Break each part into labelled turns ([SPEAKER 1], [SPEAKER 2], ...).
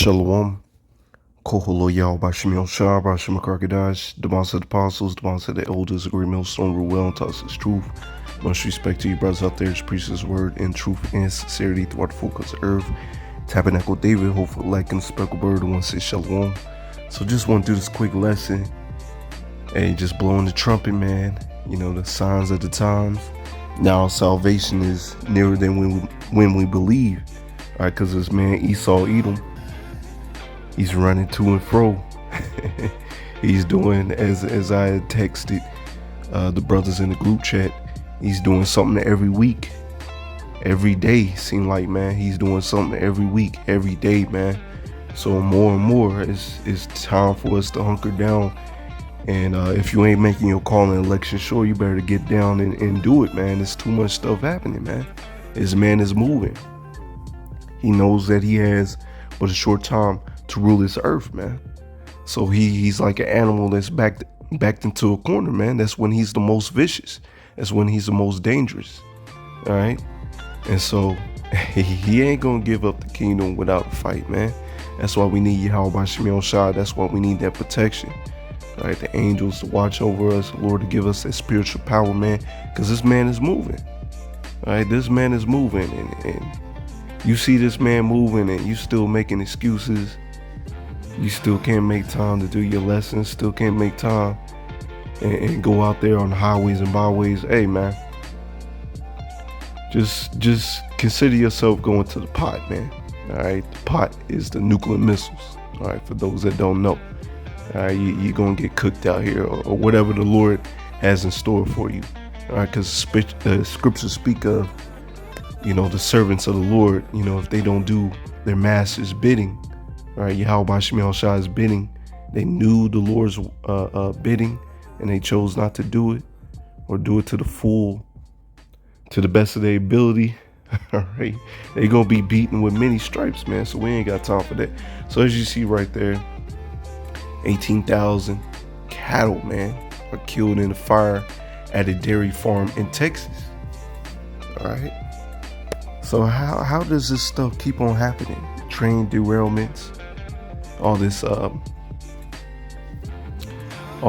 [SPEAKER 1] Shalom. Koholo Yao Bashimil Shah, Bashim Karkadash, the boss of the apostles, the boss of the elders, agree millstone, rule well, and tell us his truth. Much respect to you brothers out there, preach his word in truth and sincerity throughout the focus of earth. Tabernacle David, hopefully like and speckled bird, the one says Shalom. So just want to do this quick lesson. Hey, just blowing the trumpet, man. You know, the signs of the times. Now salvation is nearer than when we believe. All right, because this man Esau Edom, he's running to and fro. He's doing, as I had texted the brothers in the group chat, he's doing something every week, every day. Seem like, man, he's doing something every week, every day, man. So more and more, it's time for us to hunker down. And if you ain't making your call in election, sure, you better get down and do it, man. There's too much stuff happening, man. This man is moving. He knows that he has but a short time to rule this earth, man. So he's like an animal that's backed into a corner, man. That's when he's the most vicious. That's when he's the most dangerous. All right. And so he ain't gonna give up the kingdom without a fight, man. That's why we need Yahweh Bashim Shah. That's why we need that protection. All right, the angels to watch over us, the Lord to give us that spiritual power, man. Because this man is moving. All right, this man is moving, and you see this man moving, and you still making excuses. You still can't make time to do your lessons. Still can't make time and go out there on the highways and byways. Hey, man, just consider yourself going to the pot, man. All right, the pot is the nuclear missiles. All right, for those that don't know. All right, you're going to get cooked out here or whatever the Lord has in store for you. All right, because the scriptures speak of, you know, the servants of the Lord, you know, if they don't do their master's bidding, all right, Yahweh Bashim Shah's bidding, they knew the Lord's bidding and they chose not to do it or do it to the full, to the best of their ability. All right, they're going to be beaten with many stripes, man. So we ain't got time for that. So as you see right there, 18,000 cattle, man, are killed in a fire at a dairy farm in Texas. All right. So how does this stuff keep on happening? Train derailments, all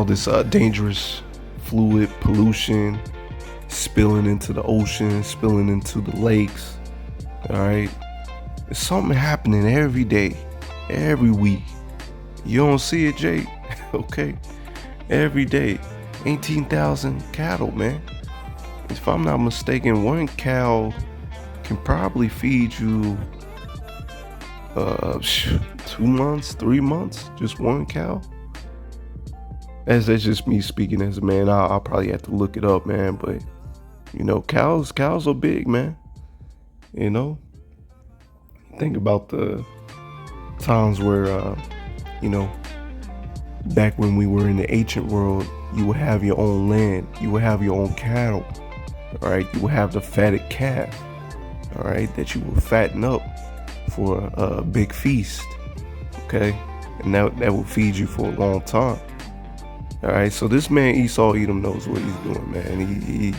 [SPEAKER 1] this dangerous fluid pollution spilling into the ocean, spilling into the lakes. All right. There's something happening every day, every week. You don't see it, Jake? Okay. Every day. 18,000 cattle, man. If I'm not mistaken, one cow can probably feed you 2 months, 3 months, just one cow. That's just me speaking as a man. I'll probably have to look it up, man. But, you know, cows are big, man. You know? Think about the times where, you know, back when we were in the ancient world, you would have your own land. You would have your own cattle. All right. You would have the fatted calf. All right. That you would fatten up for a big feast. Okay. And that will feed you for a long time. All right. So this man Esau Edom knows what he's doing, man.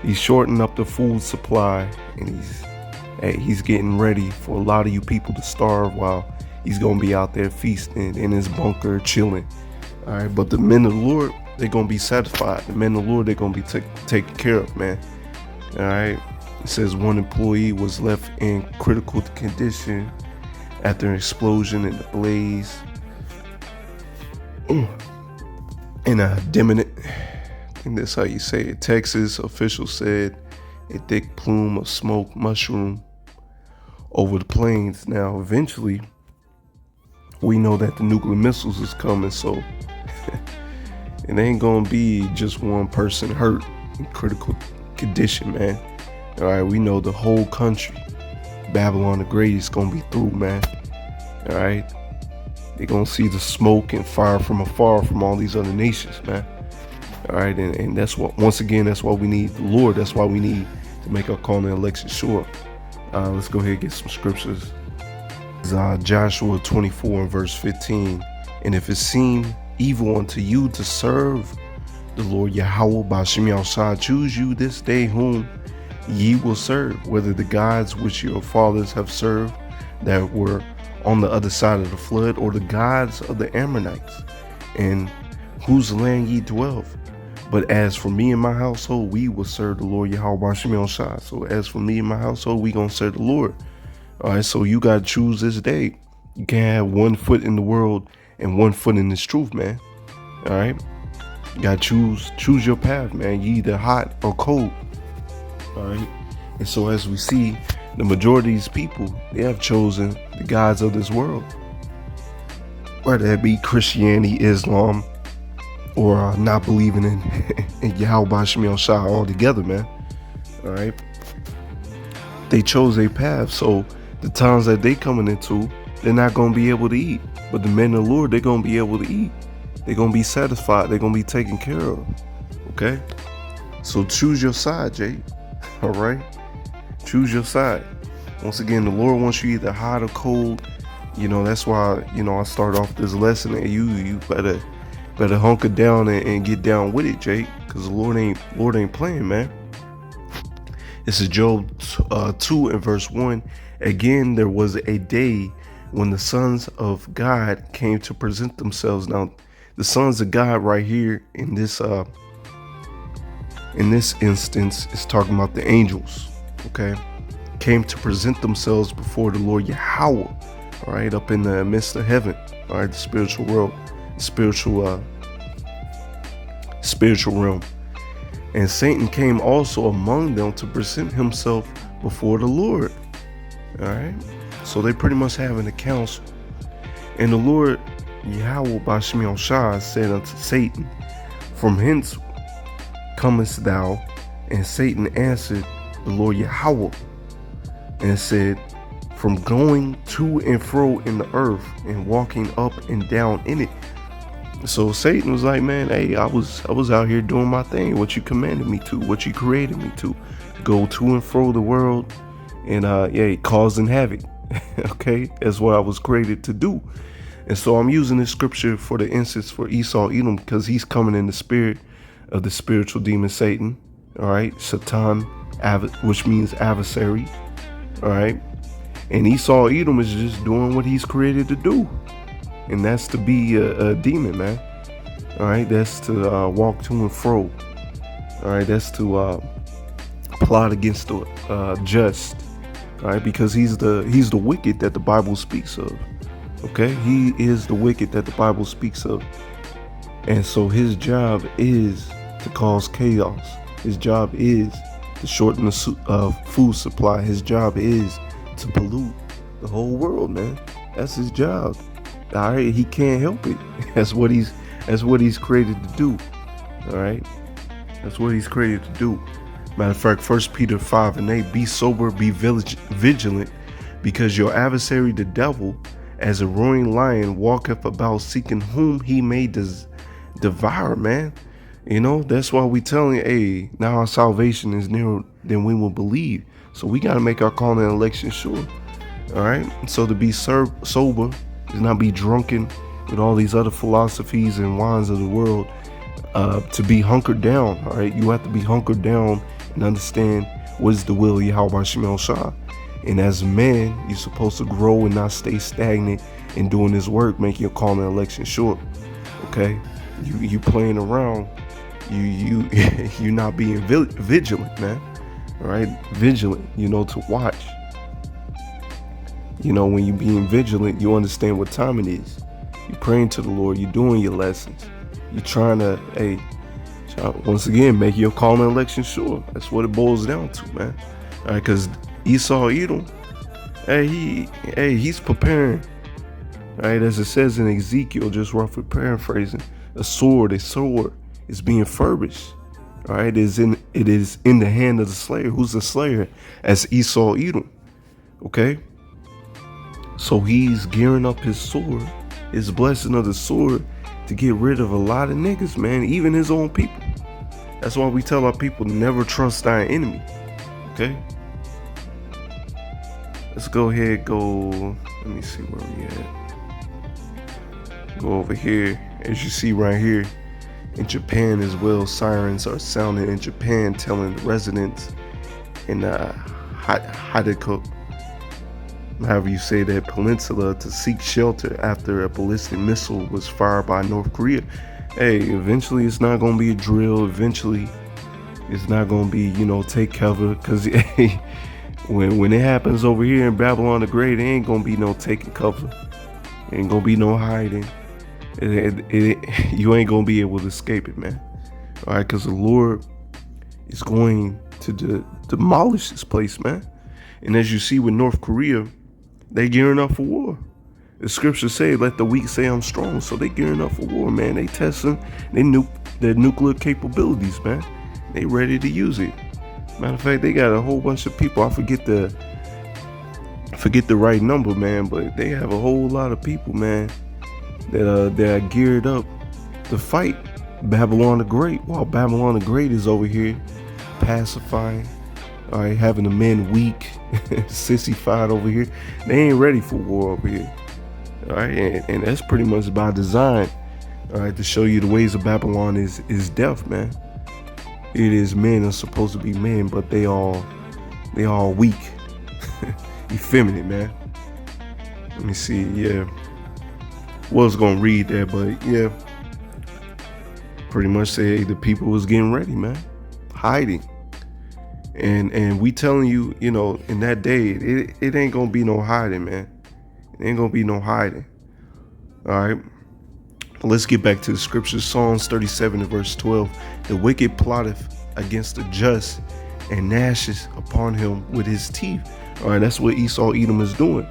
[SPEAKER 1] He's shortening up the food supply, and he's getting ready for a lot of you people to starve while he's going to be out there feasting in his bunker, chilling. All right. But the men of the Lord, they're going to be satisfied. The men of the Lord, they're going to be taken care of, man. All right. It says one employee was left in critical condition after an explosion in the blaze. In a Dimminent, I think that's how you say it, Texas, officials said a thick plume of smoke mushroomed over the plains. Now, eventually, we know that the nuclear missiles is coming, so it ain't gonna be just one person hurt in critical condition, man. All right, we know the whole country, Babylon the Great, is gonna be through, man. All right, they're gonna see the smoke and fire from afar from all these other nations, man. All right, and that's what, once again, that's why we need the Lord. That's why we need to make our call in election sure. Let's go ahead and get some scriptures. Joshua 24 and verse 15. And if it seem evil unto you to serve the Lord Yahweh Bashim Shah, choose you this day whom ye will serve, whether the gods which your fathers have served that were on the other side of the flood, or the gods of the Ammonites, in whose land ye dwell. But as for me and my household, we will serve the Lord Yahweh Shem Shai. So as for me and my household, we gonna serve the Lord. All right, so you gotta choose this day. You can't have 1 foot in the world and 1 foot in this truth, man. All right, you gotta choose your path, man. You either hot or cold. All right, and so as we see, the majority of these people, they have chosen the gods of this world, whether that be Christianity, Islam, or not believing in Yahweh Shem Shai altogether, man. All right, they chose a path, so the times that they coming into, they're not gonna be able to eat. But the men of the Lord, they're gonna be able to eat. They're gonna be satisfied. They're gonna be taken care of. Okay, so choose your side, Jay. All right, choose your side. Once again, the Lord wants you either hot or cold. You know, that's why, I start off this lesson, and you better hunker down and get down with it, Jake, because the Lord ain't playing, man. This is Job 2 and verse 1. Again, there was a day when the sons of God came to present themselves. Now, the sons of God right here in this instance is talking about the angels, okay? Came to present themselves before the Lord Yahweh, all right, up in the midst of heaven, all right, the spiritual world, spiritual realm. And Satan came also among them to present himself before the Lord. All right, so they pretty much having a council. And the Lord Yahweh Bashmiel Shah said unto Satan, from hence comest thou? And Satan answered the Lord Yahweh and said, from going to and fro in the earth and walking up and down in it. So Satan was like, man, hey, I was out here doing my thing, what you commanded me to, what you created me to, go to and fro the world and causing havoc. Okay, that's what I was created to do. And so I'm using this scripture for the instance for Esau Edom, because he's coming in the spirit of the spiritual demon Satan. All right, Satan, which means adversary. All right, and Esau Edom is just doing what he's created to do, and that's to be a demon, man. All right, that's to walk to and fro. All right, that's to plot against the just. All right, because he's the wicked that the Bible speaks of. Okay, he is the wicked that the Bible speaks of, and so his job is to cause chaos. His job is to shorten the food supply. His job is to pollute the whole world, man. That's his job. All right, he can't help it. That's what he's created to do. All right, that's what he's created to do. Matter of fact, 1 Peter 5 and 8, be sober, be vigilant, because your adversary, the devil, as a roaring lion, walketh about seeking whom he may devour, man. You know, that's why we telling you, hey, now our salvation is nearer than we will believe. So we got to make our calling and election sure. All right. So to be sober is not be drunken with all these other philosophies and wines of the world. To be hunkered down. All right. You have to be hunkered down and understand what is the will of Yahweh Shem Shai. And as a man, you're supposed to grow and not stay stagnant in doing this work, making your calling and election short. Okay. You playing around. You're not being vigilant, man. All right, vigilant, to watch. When you're being vigilant, you understand what time it is. You're praying to the Lord. You're doing your lessons. You're trying to, once again, make your calling and election sure. That's what it boils down to, man. All right, because Esau Edom, he's preparing. All right, as it says in Ezekiel, just roughly paraphrasing, a sword is being furbished. All right, it is in the hand of the slayer. Who's the slayer? As Esau Edom. Okay, so he's gearing up his sword, his blessing of the sword, to get rid of a lot of niggas, man, even his own people. That's why we tell our people to never trust thy enemy. Okay, let's go ahead. Let me see where we at. Go over here, as you see right here. In Japan as well, sirens are sounding in Japan, telling the residents in Hideko however you say that, peninsula to seek shelter after a ballistic missile was fired by North Korea. Hey, eventually it's not going to be a drill. Eventually it's not going to be, take cover. Because hey, when it happens over here in Babylon the Great, there ain't going to be no taking cover. Ain't going to be no hiding. You ain't going to be able to escape it, man. All right, because the Lord is going to demolish this place, man. And as you see with North Korea, they gearing up for war. The scriptures say, let the weak say I'm strong. So they gearing up for war, man. They testing their nuclear capabilities, man. They ready to use it. Matter of fact, they got a whole bunch of people. I forget the right number, man, but they have a whole lot of people, man, that are geared up to fight Babylon the Great, while Babylon the Great is over here pacifying, all right, having the men weak, sissified over here. They ain't ready for war over here, all right, and that's pretty much by design, all right, to show you the ways of Babylon is death, man. It is men are supposed to be men, but they all weak, effeminate, man. Let me see, yeah. Was gonna read that, but yeah, pretty much say the people was getting ready, man, hiding, and we telling you, in that day, it ain't gonna be no hiding, man. It ain't gonna be no hiding. All right, let's get back to the scriptures. Psalms 37 and verse 12: the wicked plotteth against the just, and gnasheth upon him with his teeth. All right, that's what Esau Edom is doing.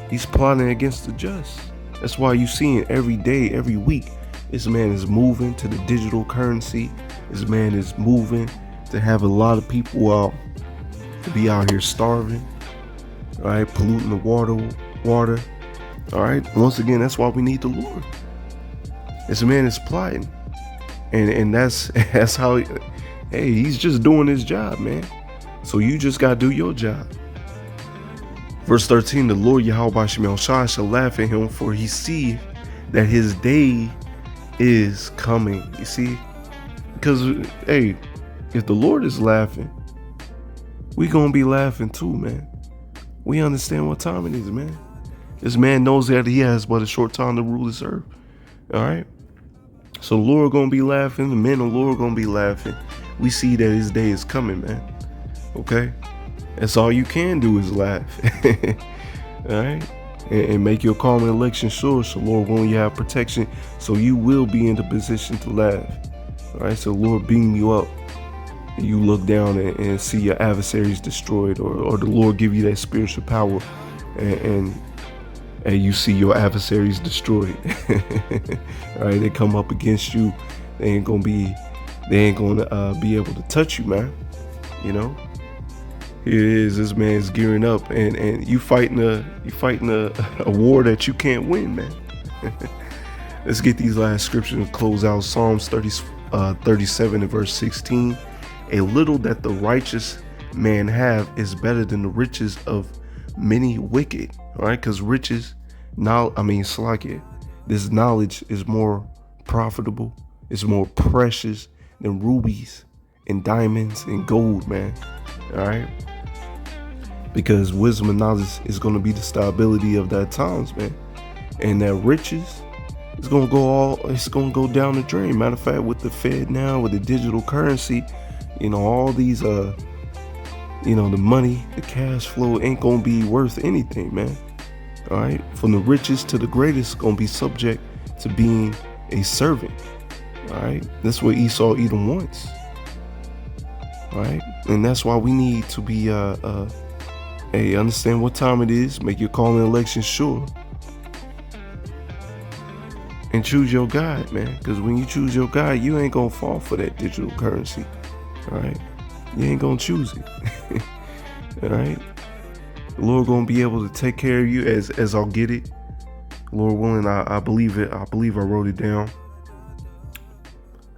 [SPEAKER 1] He's plotting against the just. That's why you see it every day, every week. This man is moving to the digital currency. This man is moving to have a lot of people out to be out here starving, all right, polluting the water. All right. Once again, that's why we need the Lord. This man is plotting, and that's how. Hey, he's just doing his job, man. So you just gotta do your job. Verse 13, the Lord Yahweh Shemel shall laugh at him, for he see that his day is coming. You see? Because, hey, if the Lord is laughing, we gonna be laughing too, man. We understand what time it is, man. This man knows that he has but a short time to rule this earth. All right? So the Lord gonna be laughing. The men of the Lord gonna be laughing. We see that his day is coming, man. Okay? That's all you can do is laugh. All right? And make your call and election sure. So Lord, when you have protection, so you will be in the position to laugh. All right? So Lord, beam you up. And you look down and see your adversaries destroyed, or the Lord give you that spiritual power and you see your adversaries destroyed. All right? They come up against you. They ain't gonna be able to touch you, man. Here it is. This man's gearing up, and you fighting a war that you can't win, man. Let's get these last scriptures and close out. Psalms 37 and verse 16. A little that the righteous man have is better than the riches of many wicked. All right, because riches, this knowledge is more profitable. It's more precious than rubies and diamonds and gold, man. All right. Because wisdom and knowledge is going to be the stability of that times, man. And that riches is going to go down the drain. Matter of fact, with the Fed now, with the digital currency, all these, the money, the cash flow ain't going to be worth anything, man. All right. From the richest to the greatest, going to be subject to being a servant. All right. That's what Esau Edom wants. All right. And that's why we need to be, hey, understand what time it is. Make your call and election sure. And choose your God, man. Because when you choose your God, you ain't going to fall for that digital currency. All right? You ain't going to choose it. All right? The Lord going to be able to take care of you as I'll get it. Lord willing, I believe it. I believe I wrote it down.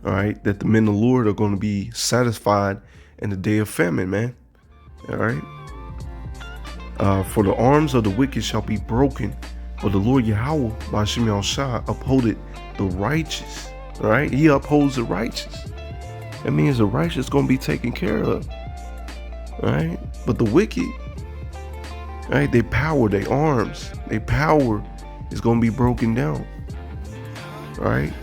[SPEAKER 1] All right? That the men of the Lord are going to be satisfied in the day of famine, man. All right? For the arms of the wicked shall be broken, but the Lord Yahweh by Shemel Shah upholded the righteous. All right, he upholds the righteous. That means the righteous gonna be taken care of. All right, but the wicked, Right? Their power, their arms, their power is going to be broken down. Right?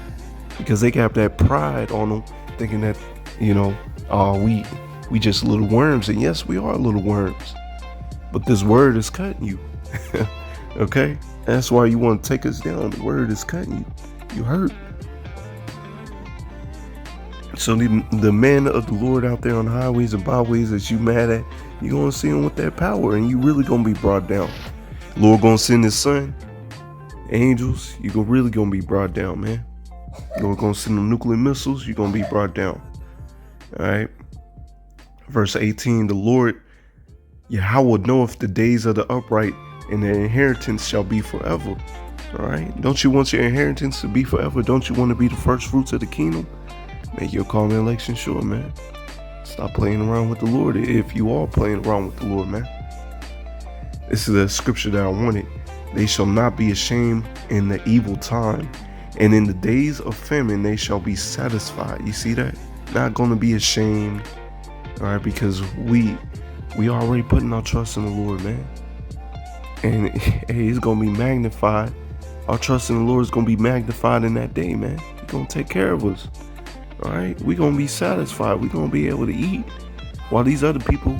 [SPEAKER 1] Because they got that pride on them, thinking that, we just little worms. And yes, we are little worms. But this word is cutting you. Okay? That's why you want to take us down. The word is cutting you. You hurt. So the man of the Lord out there on the highways and byways that you mad at, you're going to see him with that power, and you really going to be brought down. Lord going to send his son, angels, you're really going to be brought down, man. Lord going to send them nuclear missiles, you're going to be brought down. All right. Verse 18, the Lord Yahweh knoweth the days of the upright, and their inheritance shall be forever. All right. Don't you want your inheritance to be forever? Don't you want to be the first fruits of the kingdom? Make your call to election sure, man. Stop playing around with the Lord if you are playing around with the Lord, man. This is a scripture that I wanted. They shall not be ashamed in the evil time, and in the days of famine they shall be satisfied. You see that? Not going to be ashamed, all right, because we already putting our trust in the Lord, man. And hey, it's going to be magnified. Our trust in the Lord is going to be magnified in that day, man. He's going to take care of us. All right, we're going to be satisfied. We're going to be able to eat, while these other people,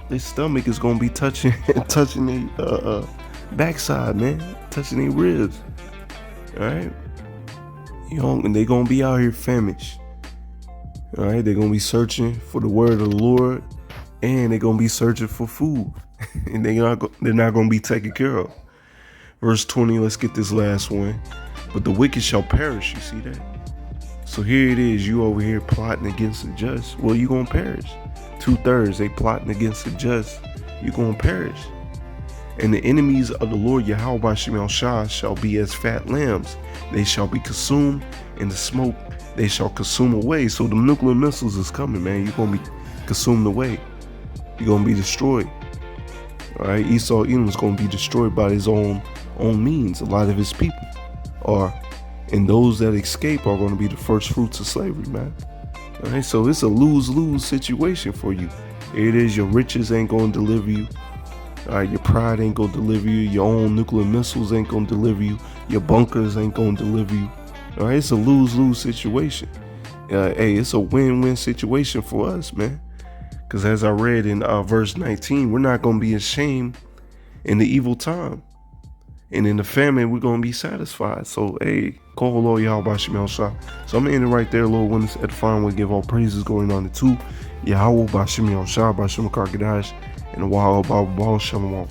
[SPEAKER 1] their stomach is going to be touching their backside, man, touching their ribs. All right, and they're going to be out here famished. All right, they're going to be searching for the word of the Lord, and they're going to be searching for food, and they're not going to be taken care of. Verse 20, let's get this last one. But the wicked shall perish. You see that? So here it is, you over here plotting against the just. Well, you're going to perish. 2/3, they plotting against the just. You're going to perish. And the enemies of the Lord Yahweh Shah shall be as fat lambs. They shall be consumed in the smoke. They shall consume away. So the nuclear missiles is coming, man. You're going to be consumed away. You're going to be destroyed. All right, Esau Edom is going to be destroyed by his own means. A lot of his people are. And those that escape are going to be the first fruits of slavery, man. All right, so it's a lose-lose situation for you. Here it is, your riches ain't going to deliver you. All right, your pride ain't going to deliver you. Your own nuclear missiles ain't going to deliver you. Your bunkers ain't going to deliver you. All right, it's a lose-lose situation. Hey, it's a win-win situation for us, man. Because as I read in verse 19, we're not going to be ashamed in the evil time. And in the famine, we're going to be satisfied. So, hey, call Lord Yahweh Bashim Shah. So I'm going to end it right there, Lord. When it's edifying, we give all praises going on to Yahweh Bashim Shah, Bashim Karkadash, and Wahab Shalom.